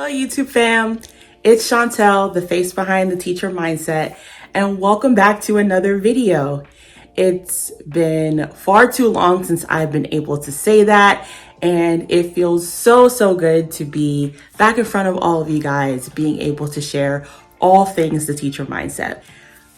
Hello, YouTube fam. It's Chantel, the face behind the teacher mindset, and welcome back to another video. It's been far too long since I've been able to say that, and it feels so good to be back in front of all of you guys, being able to share all things the teacher mindset.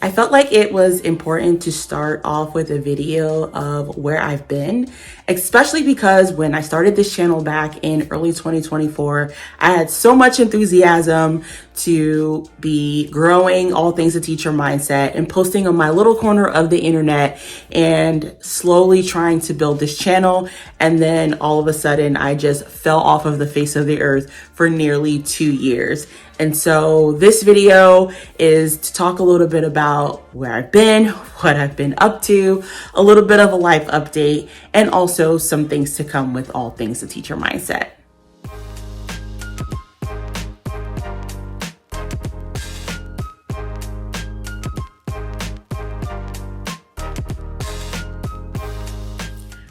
I felt like it was important to start off with a video of where I've been, especially because when I started this channel back in early 2024, I had so much enthusiasm to be growing all things a teacher mindset and posting on my little corner of the internet and slowly trying to build this channel. And then all of a sudden I just fell off of the face of the earth for nearly 2 years. And so this video is to talk a little bit about where I've been, what I've been up to, a little bit of a life update, and also some things to come with all things the teacher mindset.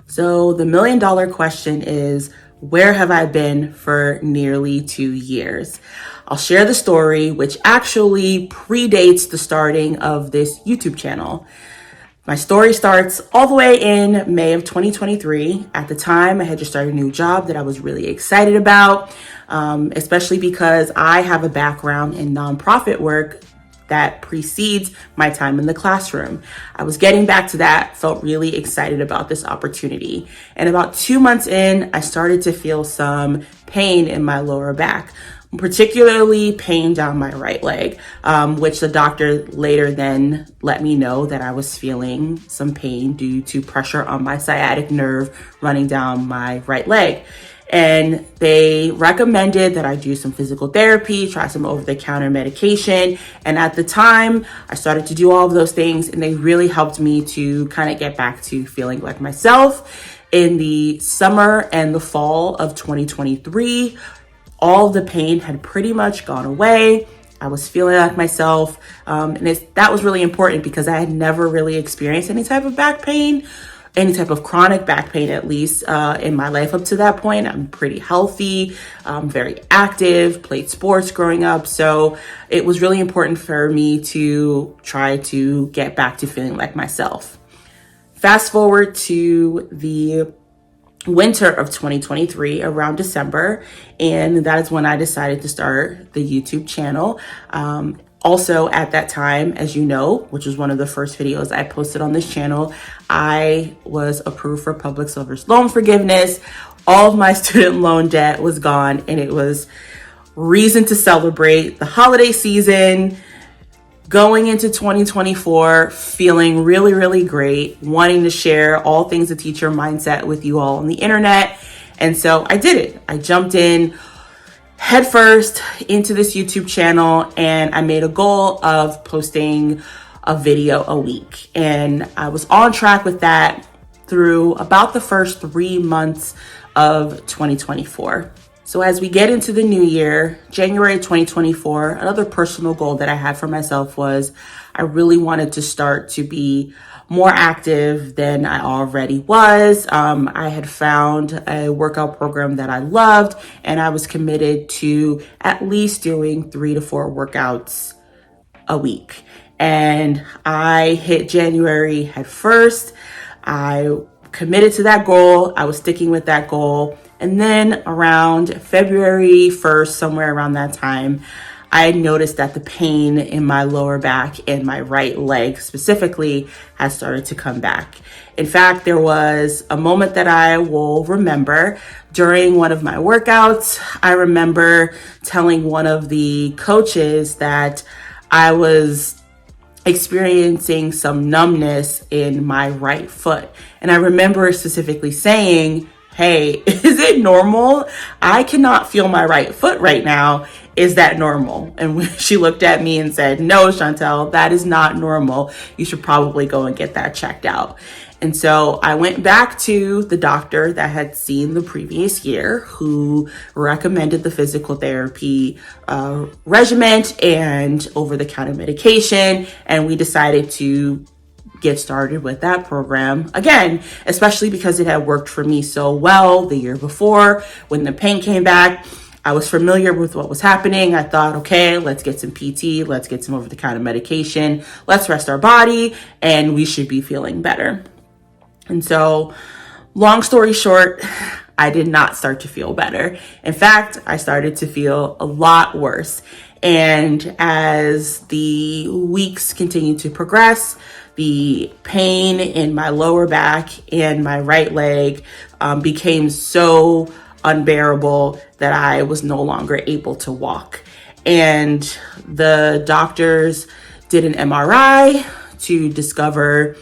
So the $1 million question is, where have I been for nearly 2 years? I'll share the story, which actually predates the starting of this YouTube channel. My story starts all the way in May of 2023. At the time, I had just started a new job that I was really excited about, especially because I have a background in nonprofit work that precedes my time in the classroom. I was getting back to that, felt really excited about this opportunity. And about 2 months in, I started to feel some pain in my lower back, particularly pain down my right leg, which the doctor later then let me know that I was feeling some pain due to pressure on my sciatic nerve running down my right leg. And they recommended that I do some physical therapy, try some over-the-counter medication. And at the time, I started to do all of those things, and they really helped me to kind of get back to feeling like myself. In the summer and the fall of 2023, all of the pain had pretty much gone away. I was feeling like myself. And that was really important because I had never really experienced any type of back pain, any type of chronic back pain, at least in my life up to that point. I'm pretty healthy, very active, played sports growing up. So it was really important for me to try to get back to feeling like myself. Fast forward to the winter of 2023, around December, and that is when I decided to start the YouTube channel. Also at that time, as you know, which was one of the first videos I posted on this channel, I was approved for public service loan forgiveness. All of my student loan debt was gone, and it was reason to celebrate the holiday season, going into 2024, feeling really great, wanting to share all things the teacher mindset with you all on the internet. And so I did it. I jumped in headfirst into this YouTube channel, and I made a goal of posting a video a week. And I was on track with that through about the first 3 months of 2024. So as we get into the new year, January 2024, another personal goal that I had for myself was I really wanted to start to be more active than I already was. I had found a workout program that I loved, and I was committed to at least doing 3 to 4 workouts a week. And I hit January head first. I committed to that goal. I was sticking with that goal. And then around February 1st, somewhere around that time, I noticed that the pain in my lower back and my right leg specifically had started to come back. In fact, there was a moment that I will remember during one of my workouts. I remember telling one of the coaches that I was experiencing some numbness in my right foot. And I remember specifically saying, "Hey, is it normal? I cannot feel my right foot right now. Is that normal?" And she looked at me and said, "No, Chantel, that is not normal. You should probably go and get that checked out." And so I went back to the doctor that had seen the previous year, who recommended the physical therapy regimen and over-the-counter medication. And we decided to get started with that program again, especially because it had worked for me so well the year before when the pain came back. I was familiar with what was happening. I thought, okay, let's get some PT, let's get some over-the-counter medication, let's rest our body, and we should be feeling better. And so, long story short, I did not start to feel better. In fact, I started to feel a lot worse. And as the weeks continued to progress, the pain in my lower back and my right leg became so unbearable that I was no longer able to walk. And the doctors did an MRI to discover,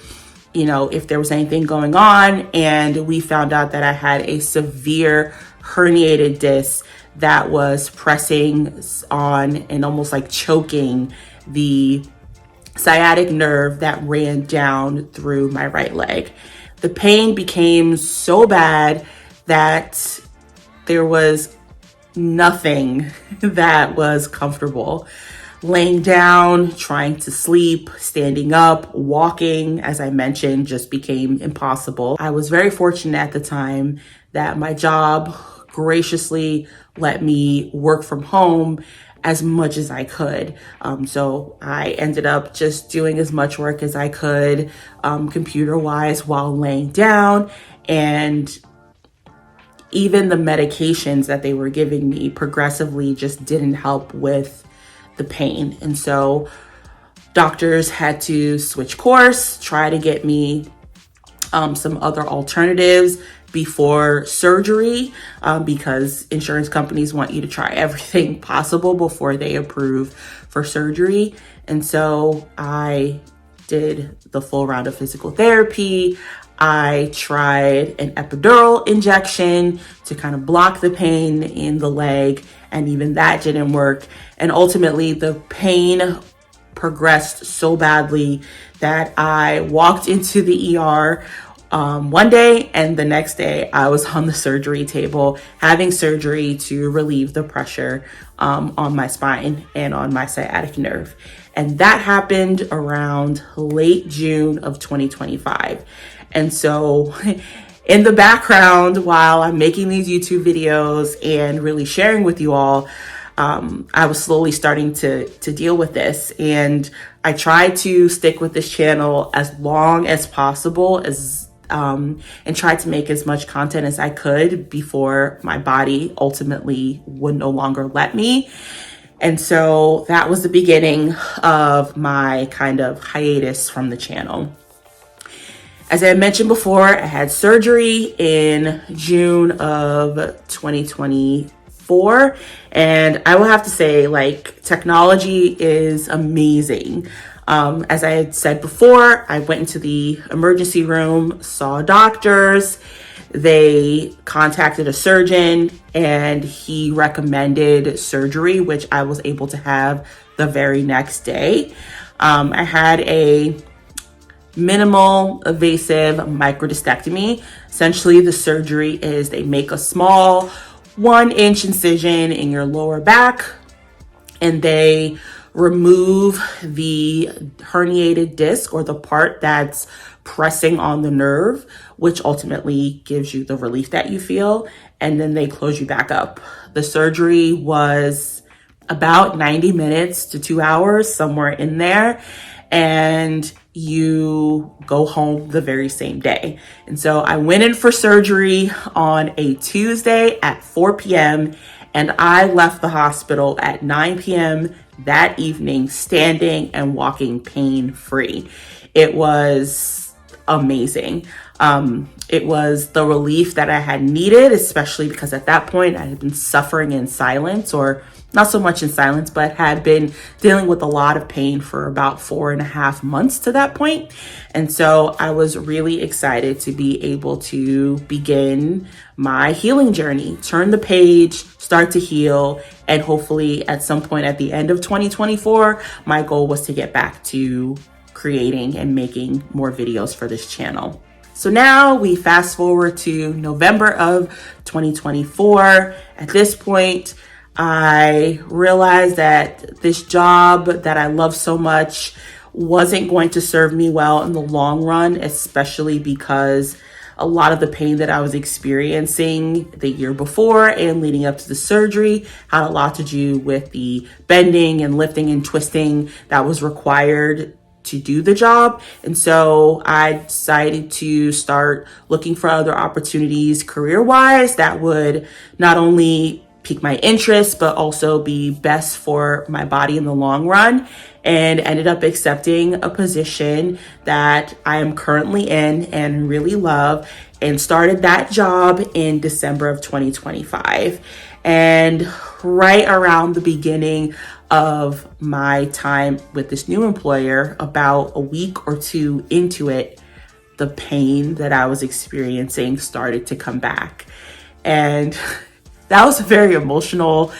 if there was anything going on. And we found out that I had a severe herniated disc that was pressing on and almost like choking the sciatic nerve that ran down through my right leg. The pain became so bad that there was nothing that was comfortable. Laying down, trying to sleep, standing up, walking, as I mentioned, just became impossible. I was very fortunate at the time that my job graciously let me work from home as much as I could. So I ended up just doing as much work as I could, computer-wise, while laying down. And even the medications that they were giving me progressively just didn't help with the pain. And so doctors had to switch course, try to get me some other alternatives before surgery, because insurance companies want you to try everything possible before they approve for surgery. And so I did the full round of physical therapy. I tried an epidural injection to kind of block the pain in the leg, and even that didn't work. And ultimately, the pain progressed so badly that I walked into the ER one day, and the next day I was on the surgery table having surgery to relieve the pressure on my spine and on my sciatic nerve. And that happened around late June of 2025. And so in the background, while I'm making these YouTube videos and really sharing with you all, I was slowly starting to deal with this. And I tried to stick with this channel as long as possible, and tried to make as much content as I could before my body ultimately would no longer let me. And so that was the beginning of my kind of hiatus from the channel. As I mentioned before, I had surgery in June of 2024. And I will have to say, technology is amazing. As I had said before, I went into the emergency room, saw doctors. They contacted a surgeon and he recommended surgery, which I was able to have the very next day. I had a minimal invasive microdiscectomy. Essentially, the surgery is they make a small 1-inch incision in your lower back and they remove the herniated disc, or the part that's pressing on the nerve, which ultimately gives you the relief that you feel, and then they close you back up. The surgery was about 90 minutes to 2 hours, somewhere in there, and you go home the very same day. And so I went in for surgery on a Tuesday at 4 p.m. and I left the hospital at 9 p.m. that evening, standing and walking pain-free. It was amazing. It was the relief that I had needed, especially because at that point I had been suffering in silence, or not so much in silence, but had been dealing with a lot of pain for about 4.5 months to that point. And so I was really excited to be able to begin my healing journey, turn the page, start to heal, and hopefully at some point at the end of 2024, my goal was to get back to creating and making more videos for this channel. So now we fast forward to November of 2024. At this point, I realized that this job that I love so much wasn't going to serve me well in the long run, especially because a lot of the pain that I was experiencing the year before and leading up to the surgery had a lot to do with the bending and lifting and twisting that was required to do the job. And so I decided to start looking for other opportunities career-wise that would not only pique my interest, but also be best for my body in the long run, and ended up accepting a position that I am currently in and really love, and started that job in December of 2025. And right around the beginning of my time with this new employer, about a week or two into it, the pain that I was experiencing started to come back. And that was a very emotional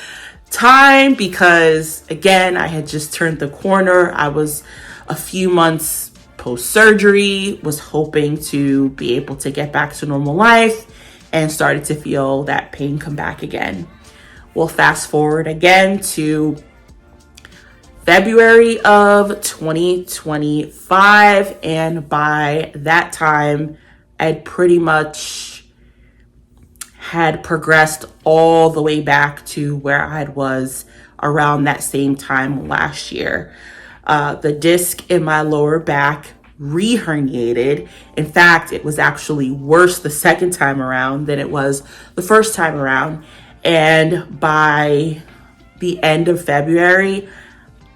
time because, again, I had just turned the corner. I was a few months post-surgery, was hoping to be able to get back to normal life, and started to feel that pain come back again. We'll fast forward again to February of 2025, and by that time, I'd pretty much had progressed all the way back to where I was around that same time last year. The disc in my lower back re-herniated. In fact, it was actually worse the second time around than it was the first time around. And by the end of February,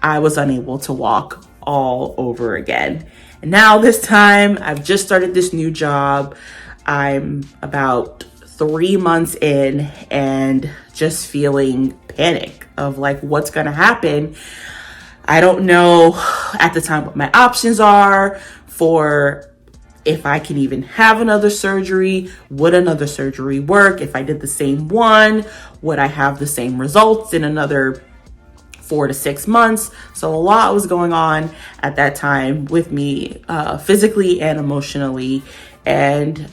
I was unable to walk all over again. And now this time, I've just started this new job. I'm about 3 months in and just feeling panic of like, what's going to happen? I don't know at the time what my options are for if I can even have another surgery. Would another surgery work? If I did the same one, would I have the same results in another 4 to 6 months? So a lot was going on at that time with me, physically and emotionally. And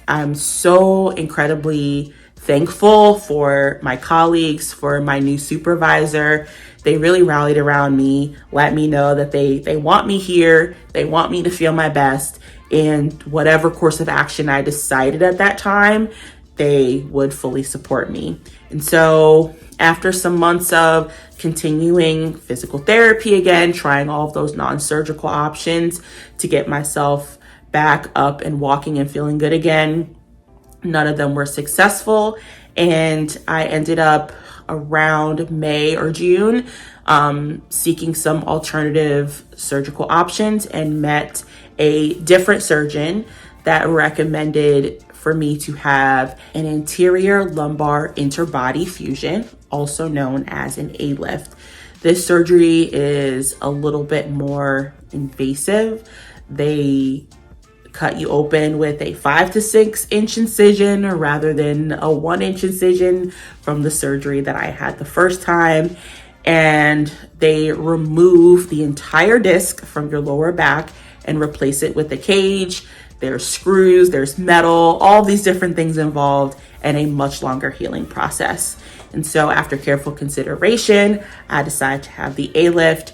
I'm so incredibly thankful for my colleagues, for my new supervisor. They really rallied around me, let me know that they want me here. They want me to feel my best. And whatever course of action I decided at that time, they would fully support me. And so after some months of continuing physical therapy again, trying all of those non-surgical options to get myself back up and walking and feeling good again, none of them were successful. And I ended up around May or June seeking some alternative surgical options, and met a different surgeon that recommended for me to have an anterior lumbar interbody fusion, also known as an A-lift. This surgery is a little bit more invasive. They cut you open with a 5 to 6 inch incision rather than a 1-inch incision from the surgery that I had the first time. And they remove the entire disc from your lower back and replace it with a cage. There's screws, there's metal, all these different things involved, and a much longer healing process. And so after careful consideration, I decided to have the A-lift.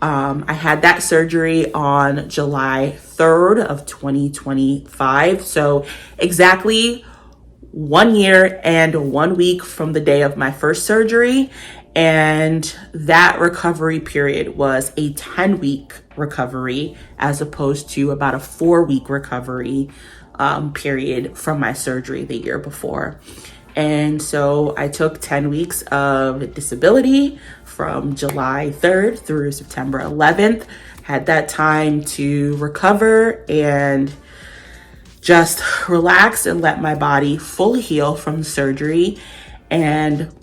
I had that surgery on July 3rd of 2025. So exactly 1 year and 1 week from the day of my first surgery. And that recovery period was a 10-week recovery as opposed to about a 4-week recovery period from my surgery the year before. And so I took 10 weeks of disability from July 3rd through September 11th, had that time to recover and just relax and let my body fully heal from the surgery. And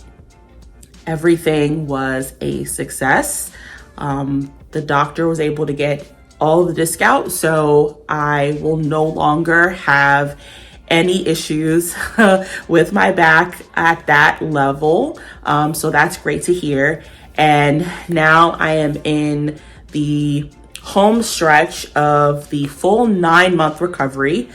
everything was a success. The doctor was able to get all of the disc out, so I will no longer have any issues with my back at that level. So that's great to hear. And now I am in the home stretch of the full 9-month recovery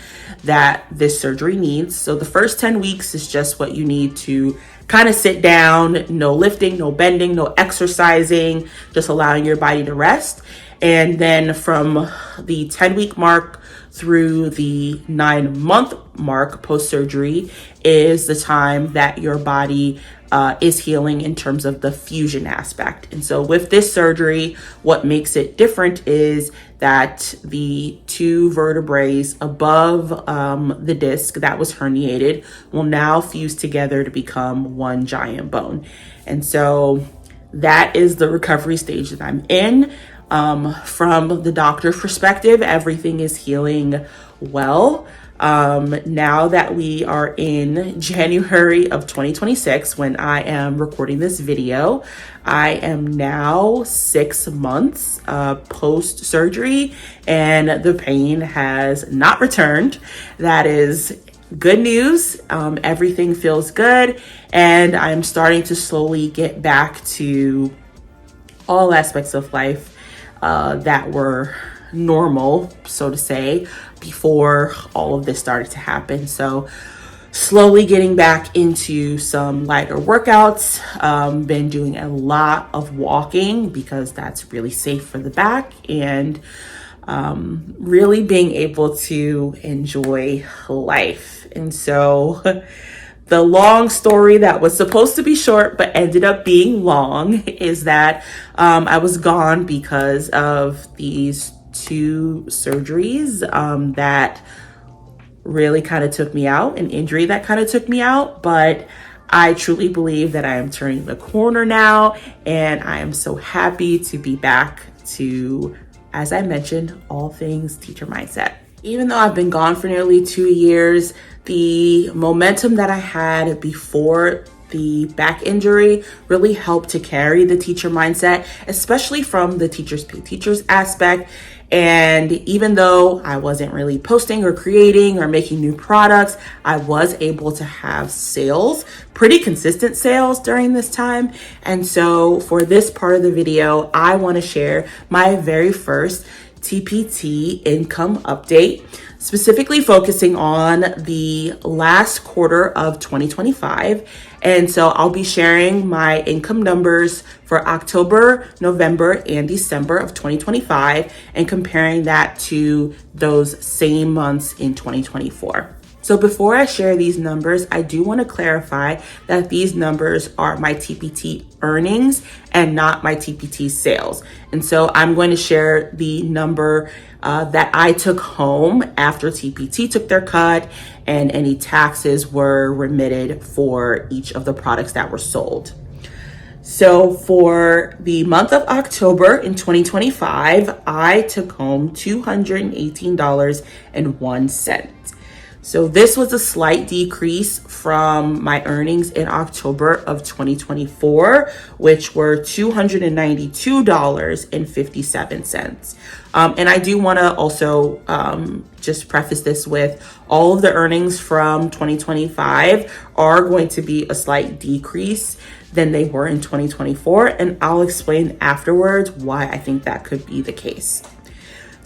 that this surgery needs. So the first 10 weeks is just what you need to kind of sit down, no lifting, no bending, no exercising, just allowing your body to rest. And then from the 10-week mark through the 9-month mark post-surgery is the time that your body is healing in terms of the fusion aspect. And so with this surgery, what makes it different is that the two vertebrae above the disc that was herniated will now fuse together to become one giant bone. And so that is the recovery stage that I'm in. From the doctor's perspective, everything is healing well. Now that we are in January of 2026, when I am recording this video, I am now 6 months post surgery, and the pain has not returned. That is good news. Everything feels good, and I'm starting to slowly get back to all aspects of life that were normal, so to say, before all of this started to happen. So slowly getting back into some lighter workouts, been doing a lot of walking because that's really safe for the back, and really being able to enjoy life. And so the long story that was supposed to be short but ended up being long is that I was gone because of these two surgeries that really kind of took me out, an injury that kind of took me out. But I truly believe that I am turning the corner now, and I am so happy to be back to, as I mentioned, all things teacher mindset. Even though I've been gone for nearly 2 years, the momentum that I had before the back injury really helped to carry the teacher mindset, especially from the teachers pay teachers aspect. And even though I wasn't really posting or creating or making new products, I was able to have sales, pretty consistent sales during this time. And so for this part of the video, I want to share my very first TPT income update, specifically focusing on the last quarter of 2025. And so I'll be sharing my income numbers for October, November, and December of 2025 and comparing that to those same months in 2024. So before I share these numbers, I do want to clarify that these numbers are my TPT earnings and not my TPT sales. And so I'm going to share the number that I took home after TPT took their cut and any taxes were remitted for each of the products that were sold. So for the month of October in 2025, I took home $218.01. So this was a slight decrease from my earnings in October of 2024, which were $292.57. And I do want to also just preface this with all of the earnings from 2025 are going to be a slight decrease than they were in 2024. And I'll explain afterwards why I think that could be the case.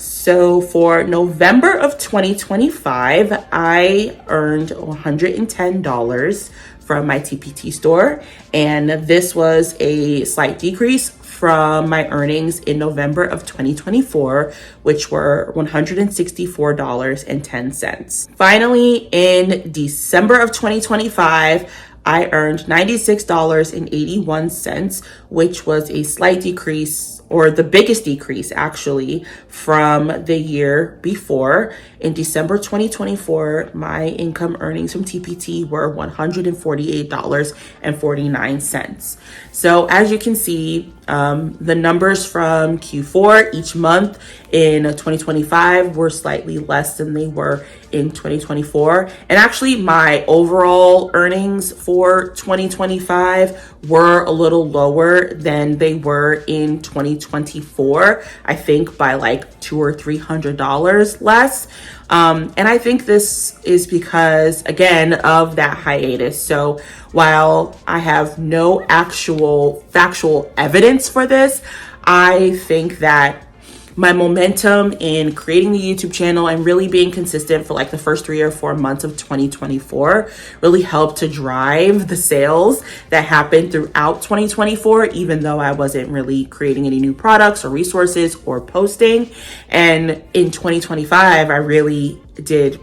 So for November of 2025, I earned $110 from my TPT store. And this was a slight decrease from my earnings in November of 2024, which were $164.10. Finally, in December of 2025, I earned $96.81, which was a slight decrease, or the biggest decrease actually, from the year before. In December 2024, my income earnings from TPT were $148.49. So as you can see, the numbers from Q4 each month in 2025 were slightly less than they were in 2024. And actually my overall earnings for 2025 were a little lower than they were in 2024, I think by like $200 or $300 less. And I think this is because, again, of that hiatus. So while I have no actual factual evidence for this, I think that my momentum in creating the YouTube channel and really being consistent for like the first 3 or 4 months of 2024 really helped to drive the sales that happened throughout 2024, even though I wasn't really creating any new products or resources or posting. And in 2025, I really did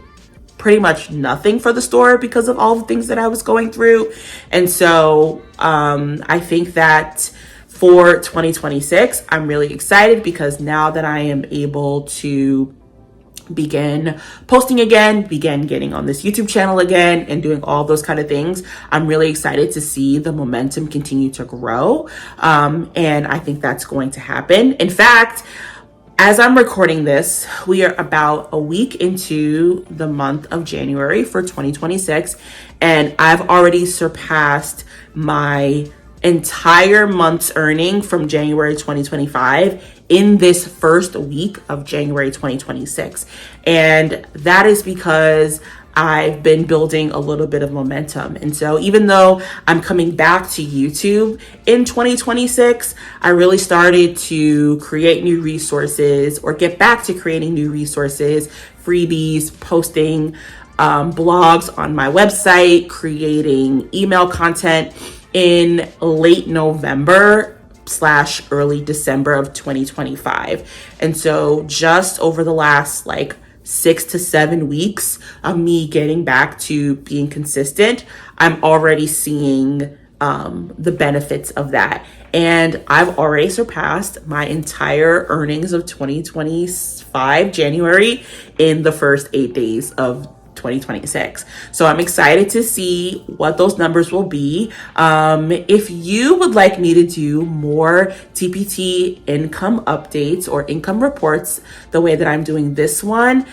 pretty much nothing for the store because of all the things that I was going through. And so I think that for 2026, I'm really excited because now that I am able to begin posting again, begin getting on this YouTube channel again, and doing all those kind of things, I'm really excited to see the momentum continue to grow. And I think that's going to happen. In fact, as I'm recording this, we are about a week into the month of January for 2026, and I've already surpassed my entire month's earning from January 2025 in this first week of January 2026. And that is because I've been building a little bit of momentum. And so even though I'm coming back to YouTube in 2026, I really started to create new resources or get back to creating new resources, freebies, posting blogs on my website, creating email content in late November / early December of 2025. And so just over the last 6 to 7 weeks of me getting back to being consistent, I'm already seeing the benefits of that. And I've already surpassed my entire earnings of 2025 January in the first 8 days of 2026. So I'm excited to see what those numbers will be. If you would like me to do more TPT income updates or income reports the way that I'm doing this one,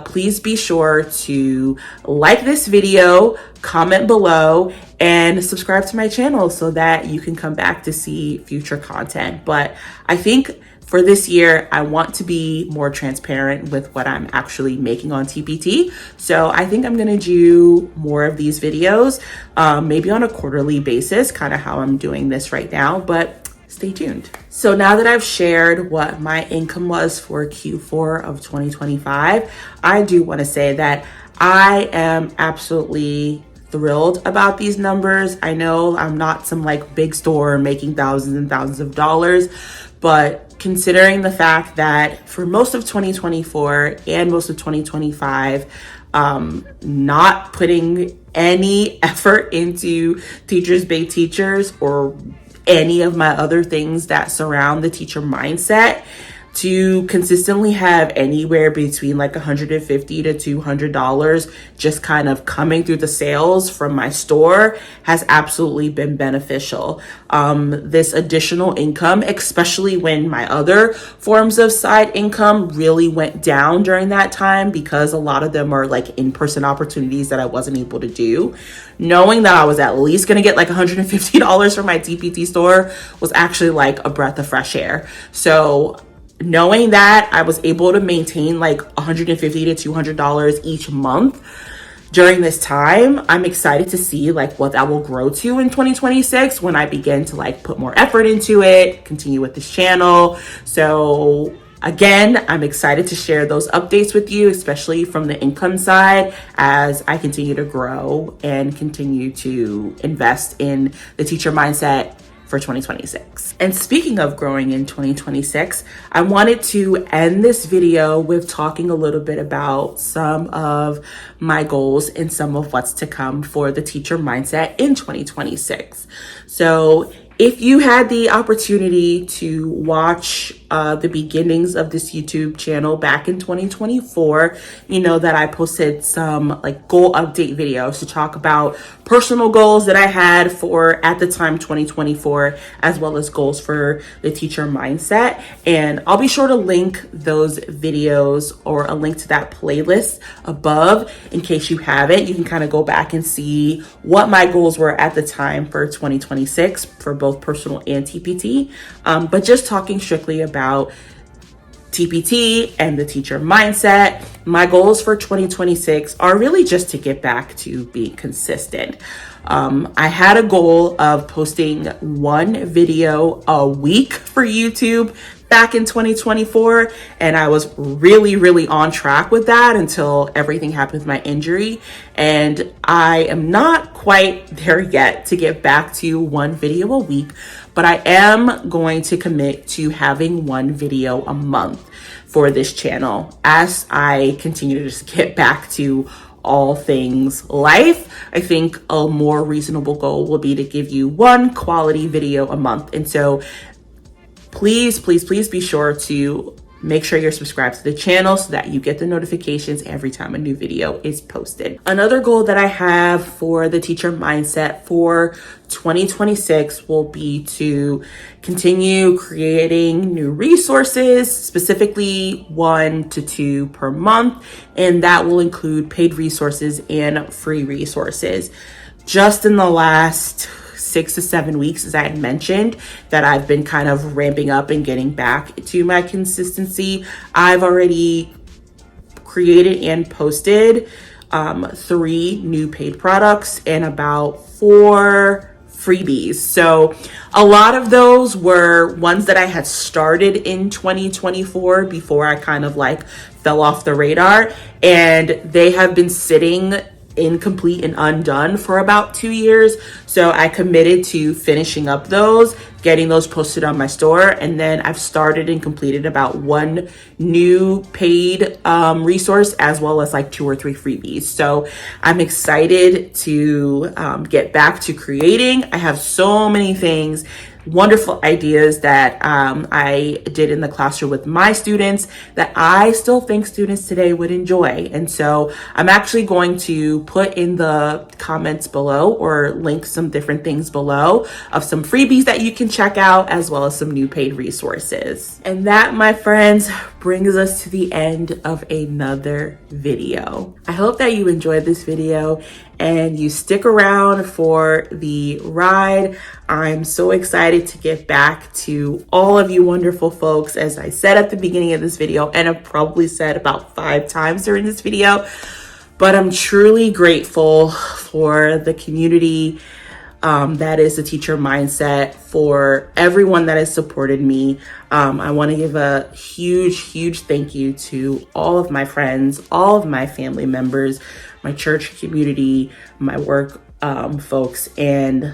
please be sure to like this video, comment below, and subscribe to my channel so that you can come back to see future content. But I think for this year, I want to be more transparent with what I'm actually making on TPT. So I think I'm gonna do more of these videos, maybe on a quarterly basis, kind of how I'm doing this right now, but stay tuned. So now that I've shared what my income was for Q4 of 2025, I do wanna say that I am absolutely thrilled about these numbers. I know I'm not some big store making thousands and thousands of dollars, but considering the fact that for most of 2024 and most of 2025, not putting any effort into Teachers Bay Teachers or any of my other things that surround the teacher mindset, to consistently have anywhere between $150 to $200 just kind of coming through the sales from my store has absolutely been beneficial. This additional income, especially when my other forms of side income really went down during that time because a lot of them are in-person opportunities that I wasn't able to do. Knowing that I was at least going to get $150 from my TPT store was actually a breath of fresh air. So knowing that I was able to maintain $150 to $200 each month during this time, I'm excited to see what that will grow to in 2026 when I begin to put more effort into it, continue with this channel. So again, I'm excited to share those updates with you, especially from the income side, as I continue to grow and continue to invest in the teacher mindset for 2026. And speaking of growing in 2026, I wanted to end this video with talking a little bit about some of my goals and some of what's to come for the teacher mindset in 2026. So if you had the opportunity to watch the beginnings of this YouTube channel back in 2024, you know that I posted some goal update videos to talk about personal goals that I had for, at the time, 2024, as well as goals for the teacher mindset. And I'll be sure to link those videos or a link to that playlist above in case you haven't. You can kind of go back and see what my goals were at the time for 2026 for both personal and TPT. But just talking strictly about TPT and the teacher mindset, my goals for 2026 are really just to get back to being consistent. I had a goal of posting one video a week for YouTube. back in 2024, and I was really on track with that until everything happened with my injury. And I am not quite there yet to get back to one video a week, but I am going to commit to having one video a month for this channel as I continue to just get back to all things life. I think a more reasonable goal will be to give you one quality video a month. And so please be sure to make sure you're subscribed to the channel so that you get the notifications every time a new video is posted. Another goal that I have for the teacher mindset for 2026 will be to continue creating new resources, specifically 1 to 2 per month, and that will include paid resources and free resources. Just in the last 6 to 7 weeks, as I had mentioned, that I've been kind of ramping up and getting back to my consistency, I've already created and posted 3 new paid products and about 4 freebies. So a lot of those were ones that I had started in 2024 before I kind of like fell off the radar, and they have been sitting incomplete and undone for about 2 years. So I committed to finishing up those, getting those posted on my store, and then I've started and completed about 1 new paid resource, as well as like 2 or 3 freebies. So I'm excited to get back to creating. I have so many things, wonderful ideas that I did in the classroom with my students that I still think students today would enjoy. And so I'm actually going to put in the comments below or link some different things below of some freebies that you can check out, as well as some new paid resources. And that, my friends, brings us to the end of another video. I hope that you enjoyed this video and you stick around for the ride. I'm so excited to get back to all of you wonderful folks, as I said at the beginning of this video, and I've probably said about 5 times during this video, but I'm truly grateful for the community that is the teacher mindset, for everyone that has supported me. I want to give a huge thank you to all of my friends, all of my family members, my church community, my work folks, and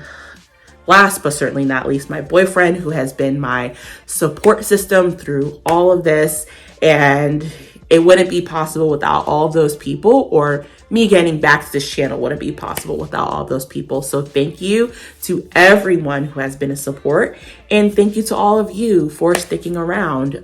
last but certainly not least, my boyfriend, who has been my support system through all of this. And it wouldn't be possible without all of those people, or me getting back to this channel wouldn't be possible without all of those people. So thank you to everyone who has been a support, and thank you to all of you for sticking around.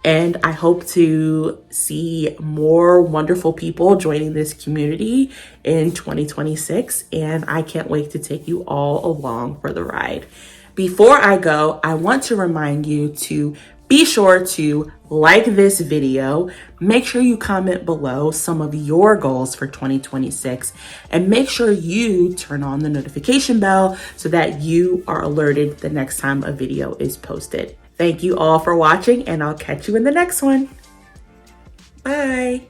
And I hope to see more wonderful people joining this community in 2026. And I can't wait to take you all along for the ride. Before I go, I want to remind you to be sure to like this video, make sure you comment below some of your goals for 2026, and make sure you turn on the notification bell so that you are alerted the next time a video is posted. Thank you all for watching, and I'll catch you in the next one. Bye.